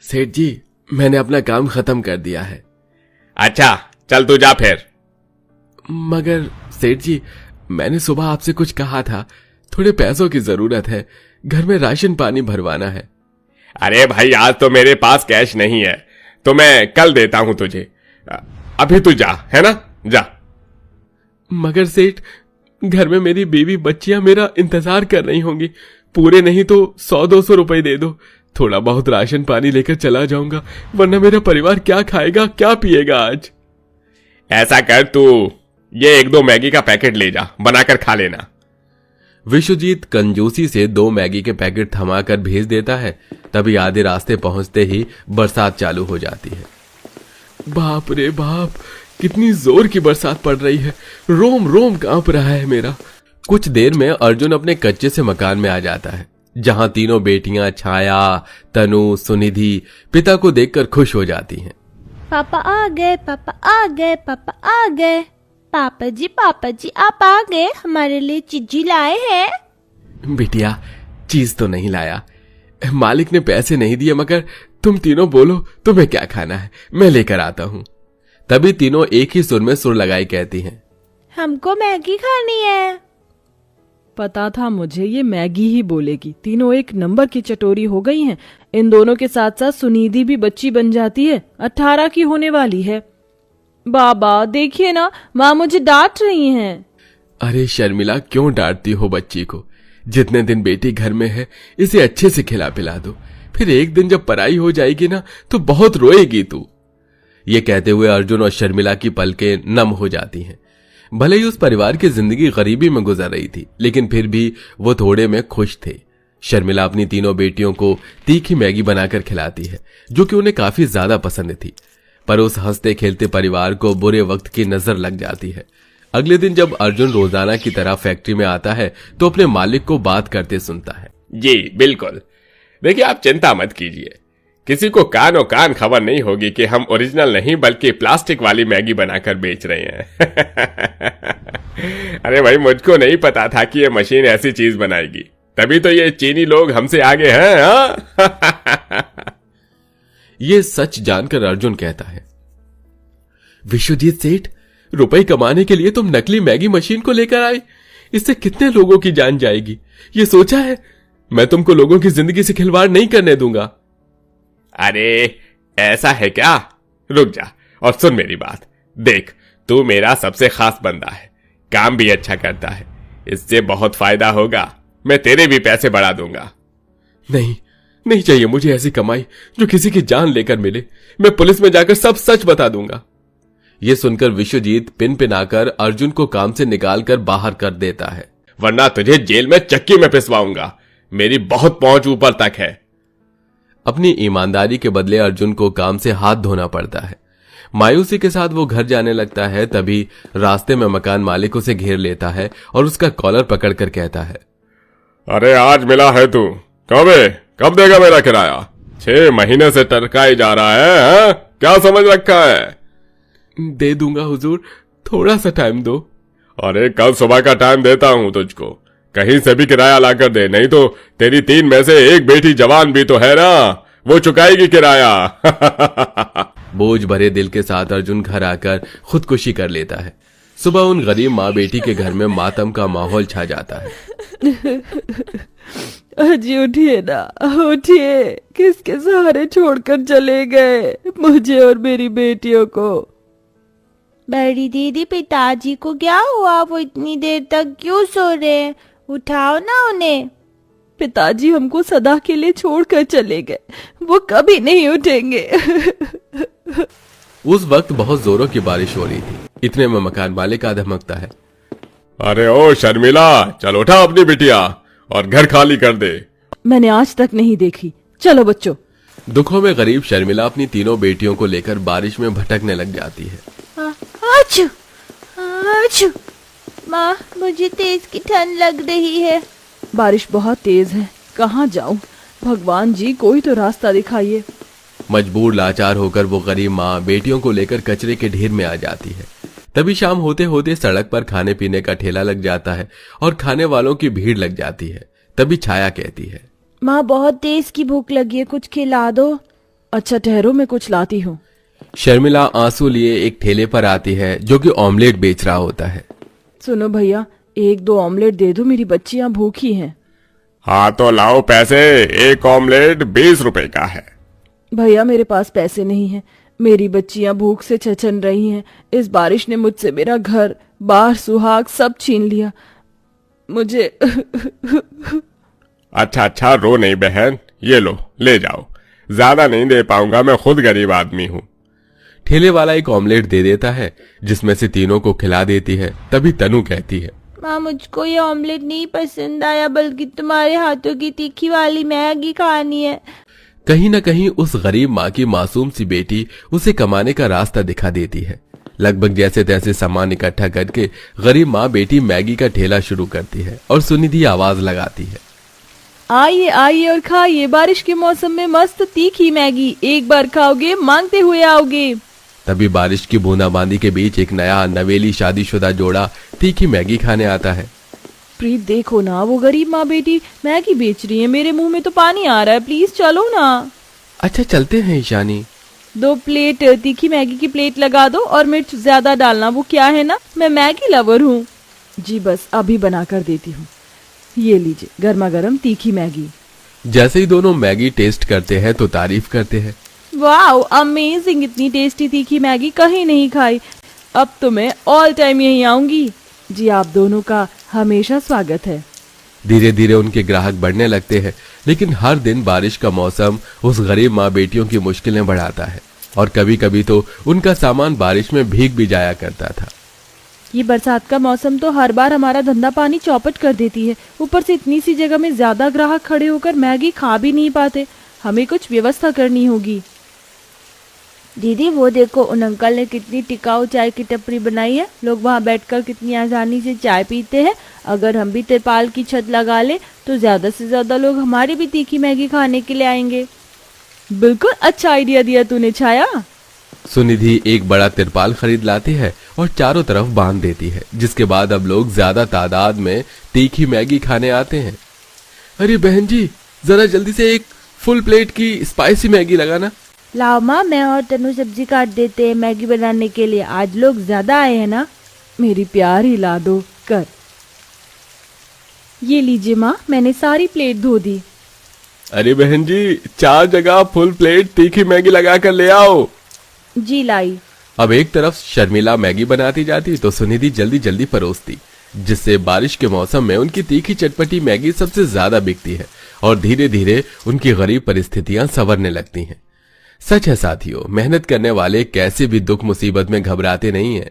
सेठ जी, मैंने अपना काम खत्म कर दिया है। अच्छा चल तू जा फिर। मगर सेठ जी, मैंने सुबह आपसे कुछ कहा था, थोड़े पैसों की जरूरत है, घर में राशन पानी भरवाना है। अरे भाई आज तो मेरे पास कैश नहीं है, तो मैं कल देता हूं तुझे। अभी तू जा, है ना, जा। मगर सेठ, घर में मेरी बीवी बच्चियां मेरा इंतजार कर रही होंगी, पूरे नहीं तो 100-200 रुपए दे दो, थोड़ा बहुत राशन पानी लेकर चला जाऊंगा, वरना मेरा परिवार क्या खाएगा क्या पिएगा आज। ऐसा कर, तू ये 1-2 मैगी का पैकेट ले जा, बनाकर खा लेना। विश्वजीत कंजूसी से 2 मैगी के पैकेट थमाकर भेज देता है। तभी आधे रास्ते पहुंचते ही बरसात चालू हो जाती है। बाप रे बाप, कितनी जोर की बरसात पड़ रही है, रोम रोम कांप रहा है मेरा। कुछ देर में अर्जुन अपने कच्चे से मकान में आ जाता है, जहां तीनों बेटियां छाया, तनु, सुनिधि पिता को देखकर खुश हो जाती हैं। पापा आ गए, पापा आ गए, पापा आ गए। पापा जी आप आ गए, हमारे लिए चीजी लाए हैं। बिटिया, चीज तो नहीं लाया, मालिक ने पैसे नहीं दिए, मगर तुम तीनों बोलो तुम्हें क्या खाना है, मैं लेकर आता हूँ। तभी तीनों एक ही सुर में सुर लगाई कहती हैं, हमको मैगी खानी है। पता था मुझे ये मैगी ही बोलेगी। तीनों एक नंबर की चटोरी हो गई हैं। इन दोनों के साथ साथ सुनिधि भी बच्ची बन जाती है, 18 की होने वाली है। बाबा देखिए ना, माँ मुझे डांट रही हैं। अरे शर्मिला, क्यों डांटती हो बच्ची को? जितने दिन बेटी घर में है इसे अच्छे से खिला पिला दो, फिर एक दिन जब पराई हो जाएगी ना तो बहुत रोएगी तू। ये कहते हुए अर्जुन और शर्मिला की पलकें नम हो जाती हैं। भले ही उस परिवार की जिंदगी गरीबी में गुजर रही थी, लेकिन फिर भी वो थोड़े में खुश थे। शर्मिला अपनी तीनों बेटियों को तीखी मैगी बनाकर खिलाती है, जो कि उन्हें काफी ज्यादा पसंद थी। पर उस हंसते खेलते परिवार को बुरे वक्त की नजर लग जाती है। अगले दिन जब अर्जुन रोजाना की तरह फैक्ट्री में आता है तो अपने मालिक को बात करते सुनता है। जी बिल्कुल, देखिए आप चिंता मत कीजिए, किसी को कानो कान खबर नहीं होगी कि हम ओरिजिनल नहीं बल्कि प्लास्टिक वाली मैगी बनाकर बेच रहे हैं। अरे भाई, मुझको नहीं पता था कि ये मशीन ऐसी चीज बनाएगी, तभी तो ये चीनी लोग हमसे आगे हैं। हाँ? ये सच जानकर अर्जुन कहता है, विश्वजीत सेठ, रुपए कमाने के लिए तुम नकली मैगी मशीन को लेकर आए, इससे कितने लोगों की जान जाएगी, ये सोचा है? मैं तुमको लोगों की जिंदगी से खिलवाड़ नहीं करने दूंगा। अरे ऐसा है क्या? रुक जा और सुन मेरी बात। देख, तू मेरा सबसे खास बंदा है, काम भी अच्छा करता है, इससे बहुत फायदा होगा, मैं तेरे भी पैसे बढ़ा दूंगा। नहीं चाहिए मुझे ऐसी कमाई जो किसी की जान लेकर मिले, मैं पुलिस में जाकर सब सच बता दूंगा। यह सुनकर विश्वजीत पिन पिनाकर अर्जुन को काम से निकालकर बाहर कर देता है, वरना तुझे जेल में चक्की में पिसवाऊंगा, मेरी बहुत पहुंच ऊपर तक है। अपनी ईमानदारी के बदले अर्जुन को काम से हाथ धोना पड़ता है। मायूसी के साथ वो घर जाने लगता है। तभी रास्ते में मकान मालिक उसे घेर लेता है और उसका कॉलर पकड़कर कहता है, अरे आज मिला है तू, कब देगा मेरा किराया? 6 महीने से टरकाई जा रहा है, हा? क्या समझ रखा है? दे दूंगा हुजूर, थोड़ा सा टाइम दो। अरे कल सुबह का टाइम देता हूं तुझको, कहीं से भी किराया लाकर दे, नहीं तो तेरी 3 में से एक बेटी जवान भी तो है ना, वो चुकाएगी किराया। बोझ भरे दिल के साथ अर्जुन घर आकर खुदकुशी कर लेता है। सुबह उन गरीब माँ बेटी के घर में मातम का माहौल छा जाता है। अजी उठिए ना, उठिए, किसके सहारे छोड़कर चले गए मुझे और मेरी बेटियों को? बड़ी दीदी, पिताजी को क्या हुआ? वो इतनी देर तक क्यों सो रहे हैं? उठाओ ना उन्हें। पिताजी हमको सदा के लिए छोड़कर चले गए, वो कभी नहीं उठेंगे। उस वक्त बहुत जोरों की बारिश हो रही थी। इतने में मकान मालिक आ धमकता है, अरे ओ शर्मिला, चल उठा अपनी बिटिया और घर खाली कर दे। मैंने आज तक नहीं देखी, चलो बच्चों। दुखों में गरीब शर्मिला अपनी तीनों बेटियों को लेकर बारिश में भटकने लग जाती है। आचू, आचू, माँ मुझे तेज की ठंड लग रही है। बारिश बहुत तेज है, कहाँ जाऊं? भगवान जी कोई तो रास्ता दिखाइए। मजबूर लाचार होकर वो गरीब माँ बेटियों को लेकर कचरे के ढेर में आ जाती है। तभी शाम होते होते सड़क पर खाने पीने का ठेला लग जाता है और खाने वालों की भीड़ लग जाती है। तभी छाया कहती है, माँ बहुत तेज की भूख लगी है, कुछ खिला दो। अच्छा ठहरो, मैं कुछ लाती हूँ। शर्मिला आंसू लिए एक ठेले पर आती है जो कि ऑमलेट बेच रहा होता है। सुनो भैया, 1-2 ऑमलेट दे दो, मेरी बच्चियां भूखी हैं। हाँ तो लाओ पैसे, एक ऑमलेट 20 रुपए का है। भैया मेरे पास पैसे नहीं हैं, मेरी बच्चियां भूख से छछन रही हैं। इस बारिश ने मुझसे मेरा घर बार सुहाग सब छीन लिया। मुझे अच्छा रो नहीं बहन, ये लो ले जाओ, ज्यादा नहीं दे पाऊंगा, मैं खुद गरीब आदमी हूँ। ठेले वाला एक ऑमलेट दे देता है जिसमें से तीनों को खिला देती है। तभी तनु कहती है, माँ मुझको ये ऑमलेट नहीं पसंद आया, बल्कि तुम्हारे हाथों की तीखी वाली मैगी खानी है। कहीं न कहीं उस गरीब माँ की मासूम सी बेटी उसे कमाने का रास्ता दिखा देती है। लगभग जैसे तैसे सामान इकट्ठा करके गरीब माँ बेटी मैगी का ठेला शुरू करती है और सुनिधि आवाज लगाती है, आइए आइए और खाइए, बारिश के मौसम में मस्त तीखी मैगी, एक बार खाओगे मांगते हुए आओगे। तभी बारिश की बूंदाबांदी के बीच एक नया नवेली शादीशुदा जोड़ा तीखी मैगी खाने आता है। प्रीत देखो ना, वो गरीब माँ बेटी मैगी बेच रही है, मेरे मुंह में तो पानी आ रहा है, प्लीज चलो ना। अच्छा चलते हैं ईशानी। 2 प्लेट तीखी मैगी की प्लेट लगा दो और मिर्च ज्यादा डालना, वो क्या है ना, मैं मैगी लवर हूँ। जी बस अभी बना कर देती हूँ, ये लीजिए गर्मा गर्म तीखी मैगी। जैसे ही दोनों मैगी टेस्ट करते हैं तो तारीफ करते हैं, वाओ अमेजिंग, इतनी टेस्टी तीखी मैगी कहीं नहीं खाई। अब तो मैं ऑल टाइम यहीं आऊंगी। जी आप दोनों का हमेशा स्वागत है। धीरे धीरे उनके ग्राहक बढ़ने लगते हैं, लेकिन हर दिन बारिश का मौसम उस गरीब माँ बेटियों की मुश्किलें बढ़ाता है और कभी कभी तो उनका सामान बारिश में भीग भी जाया करता था। ये बरसात का मौसम तो हर बार हमारा धंधा पानी चौपट कर देती है। ऊपर से इतनी सी जगह में ज्यादा ग्राहक खड़े होकर मैगी खा भी नहीं पाते। हमें कुछ व्यवस्था करनी होगी। दीदी वो देखो, उन अंकल ने कितनी टिकाऊ चाय की टपरी बनाई है, लोग वहाँ बैठकर कितनी आसानी से चाय पीते हैं। अगर हम भी तिरपाल की छत लगा ले तो ज्यादा से ज्यादा लोग हमारी भी तीखी मैगी खाने के लिए आएंगे। बिल्कुल अच्छा आइडिया दिया तूने छाया। सुनिधि एक बड़ा तिरपाल खरीद लाती है और चारों तरफ बांध देती है, जिसके बाद अब लोग ज्यादा तादाद में तीखी मैगी खाने आते हैं। अरे बहन जी, जरा जल्दी से एक फुल प्लेट की स्पाइसी मैगी लगाना। लाओ माँ, मैं और तनु सब्जी काट देते हैं मैगी बनाने के लिए, आज लोग ज्यादा आए हैं ना। मेरी प्यारी लाडो कर। ये लीजिए माँ, मैंने सारी प्लेट धो दी। अरे बहन जी, 4 जगह फुल प्लेट तीखी मैगी लगा कर ले आओ। जी लाई। अब एक तरफ शर्मिला मैगी बनाती जाती तो सुनिधि जल्दी जल्दी परोसती, जिससे बारिश के मौसम में उनकी तीखी चटपटी मैगी सबसे ज्यादा बिकती है और धीरे धीरे उनकी गरीब परिस्थितियां संवरने लगती हैं। सच है साथियों, मेहनत करने वाले कैसे भी दुख मुसीबत में घबराते नहीं हैं।